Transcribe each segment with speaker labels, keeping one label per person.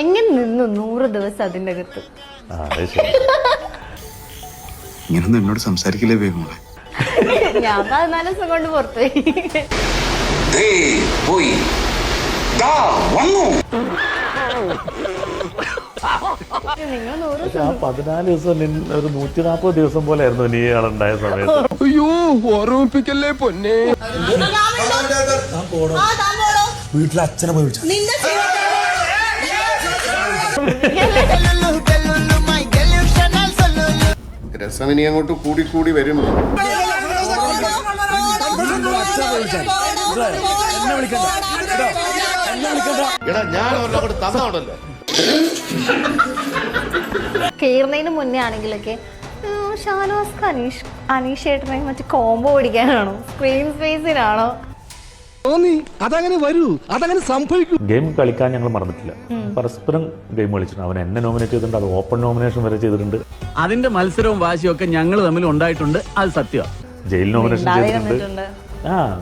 Speaker 1: എങ്ങനെ നിന്നു 100 ദിവസം അതിന്റെ അകത്ത്?
Speaker 2: ഇങ്ങനൊന്നും എന്നോട് സംസാരിക്കില്ലേ വേഗം.
Speaker 1: ഞാൻ 14 ദിവസം കൊണ്ട് പുറത്തുപോയി. നിങ്ങൾ
Speaker 3: 14 ദിവസം ഒരു 140 ദിവസം പോലെ ആയിരുന്നു നീ ആളുണ്ടായ സമയത്ത്.
Speaker 4: അയ്യോ ഓർമ്മിപ്പിക്കല്ലേ പൊന്നെ.
Speaker 5: വീട്ടിലെ അച്ഛനെ പോയി വിളിച്ചു.
Speaker 2: രസമിനി അങ്ങോട്ട് കൂടി കൂടി വരും.
Speaker 1: കേറുന്നതിന് മുന്നേ ആണെങ്കിലൊക്കെ ഷാനവാസ്ക്ക് അനീഷ് ഏട്ടനെ മറ്റേ കോംബോ പിടിക്കാനാണോ സ്ക്രീൻ സ്പേസിനാണോ?
Speaker 4: അതങ്ങനെ വരൂ, അതങ്ങനെ സംഭവിക്കൂ.
Speaker 3: ഗെയിം കളിക്കാൻ ഞങ്ങൾ മറന്നിട്ടില്ല. പരസ്പരം ഗെയിം കളിച്ചിട്ടുണ്ട്. അവൻ എന്നെ നോമിനേറ്റ് ചെയ്തിട്ടുണ്ട്. അത് ഓപ്പൺ നോമിനേഷൻ വരെ ചെയ്തിട്ടുണ്ട്.
Speaker 6: അതിന്റെ മത്സരവും വാശിയും ഒക്കെ ഞങ്ങൾ തമ്മിൽ ഉണ്ടായിട്ടുണ്ട്. അത് സത്യമാണ്.
Speaker 3: ജയിൽ നോമിനേഷൻ ചെയ്തിട്ടുണ്ട്.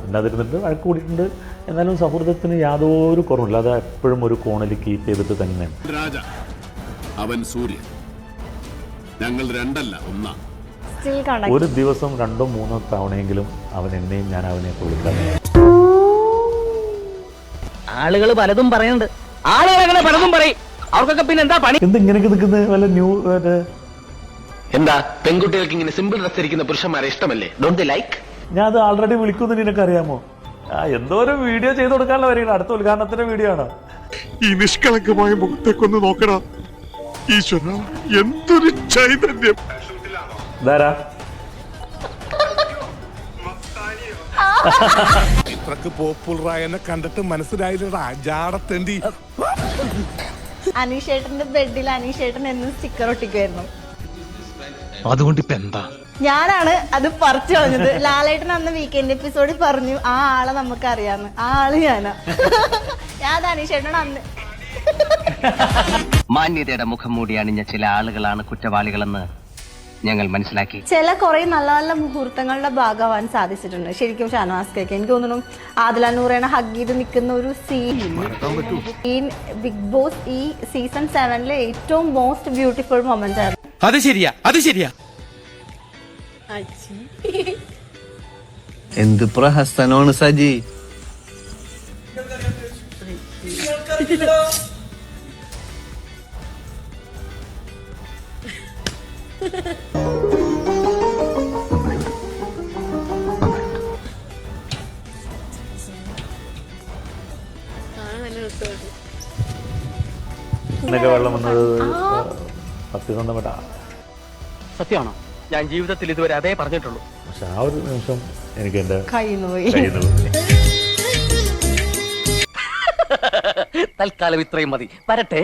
Speaker 3: ഇല്ലാതിരുന്നിട്ട് വഴക്ക് കൂടിയിട്ടുണ്ട്. എന്നാലും സൗഹൃദത്തിന് യാതൊരു കുറവില്ല. അത് എപ്പോഴും ഒരു കോണിൽ കീപ്പ് ചെയ്തിട്ട് തന്നെയാണ്.
Speaker 7: രാജ, അവൻ സൂര്യൻ, ഞങ്ങൾ രണ്ടല്ല ഒന്നാ.
Speaker 3: ഒരു ദിവസം 2-3 തവണയെങ്കിലും അവൻ എന്നെയും ഞാൻ അവനെ വിളിക്കാറ്.
Speaker 6: ആളുകൾ പലതും പറയുന്നുണ്ട്. ആളുകളെ പലതും പറയും. അവർക്കൊക്കെ പിന്നെ എന്താ പണി?
Speaker 3: എന്തിങ്ങനെയൊക്കെ നിൽക്കുന്നത്? വല്ല ന്യൂ
Speaker 8: എന്താ പെൺകുട്ടികൾക്ക് ഇങ്ങനെ സിമ്പിൾ ഡ്രസ് ഇരിക്കുന്ന പുരുഷന്മാരെ ഇഷ്ടമല്ലേ? Don't like?
Speaker 3: ഞാൻ അത് ആൾറെഡി വിളിക്കുന്നു. നിനക്ക് അറിയാമോ? എന്തോ ഒരു വീഡിയോ ചെയ്ത് കൊടുക്കാനുള്ള വരികയാണ്. അടുത്ത ഉദ്ഘാടനത്തിന്റെ വീഡിയോ ആണ്.
Speaker 7: ഈ നിഷ്കളങ്കമായ മുഖത്തേക്കൊന്ന് നോക്കടാ ഈശ്വര, എന്തൊരു ചൈതന്യം.
Speaker 3: ധാരാ
Speaker 4: ഇത്രക്ക് പോപ്പുലറായ എന്നെ കണ്ടിട്ട് മനസ്സിലായില്ലടാ ജാടത്തേണ്ടി.
Speaker 1: അനീഷ് ഏട്ടന്റെ ബെഡിൽ അനീഷ് ഏട്ടൻ എന്നും സ്റ്റിക്കർ ഒട്ടിക്കുമായിരുന്നു.
Speaker 4: അതുകൊണ്ട് ഇപ്പൊ എന്താ?
Speaker 1: ഞാനാണ് അത് പറിച്ചു കളഞ്ഞത്. ലാലേട്ടൻ അന്ന് വീക്കെൻഡ് എപ്പിസോഡിൽ പറഞ്ഞു ആ ആളെ നമുക്ക് അറിയാന്ന്. ആ ആള് ഞാനാ. ഞാൻ അനീഷ് ഏട്ടൻ അന്ന്
Speaker 8: മാന്യതയുടെ മുഖം മൂടി അണിഞ്ഞ ചില ആളുകളാണ് കുറ്റവാളികളെന്ന് ഞങ്ങൾ മനസ്സിലാക്കി.
Speaker 1: ചില കുറെ നല്ല നല്ല മുഹൂർത്തങ്ങളുടെ ഭാഗമാവാൻ സാധിച്ചിട്ടുണ്ട് ശരിക്കും ഷാനവാസ്ക്കൊക്കെ. എനിക്ക് തോന്നുന്നു ആദില നൂറേനെ ഹഗ് ചെയ്ത് നിൽക്കുന്ന ഒരു സീൻ ബിഗ് ബോസ് ഈ സീസൺ 7 ഏറ്റവും മോസ്റ്റ് ബ്യൂട്ടിഫുൾ മൊമെന്റ് ആയിരുന്നു.
Speaker 4: അത് ശരിയാ, അത് ശരിയാ.
Speaker 8: എന്ത് പ്രഹസനമാണ് സജി.
Speaker 3: വെള്ളം വന്നത് സത്യസന്ധപ്പെട്ട
Speaker 6: സത്യമാണോ? ഞാൻ ജീവിതത്തിൽ ഇതുവരെ അതേ പറഞ്ഞിട്ടുള്ളൂ.
Speaker 3: പക്ഷെ ആ ഒരു നിമിഷം എനിക്ക് എന്റെ
Speaker 1: കയ്യിൽ നിന്ന് പോയി.
Speaker 6: തൽക്കാലം ഇത്രയും മതി. വരട്ടെ.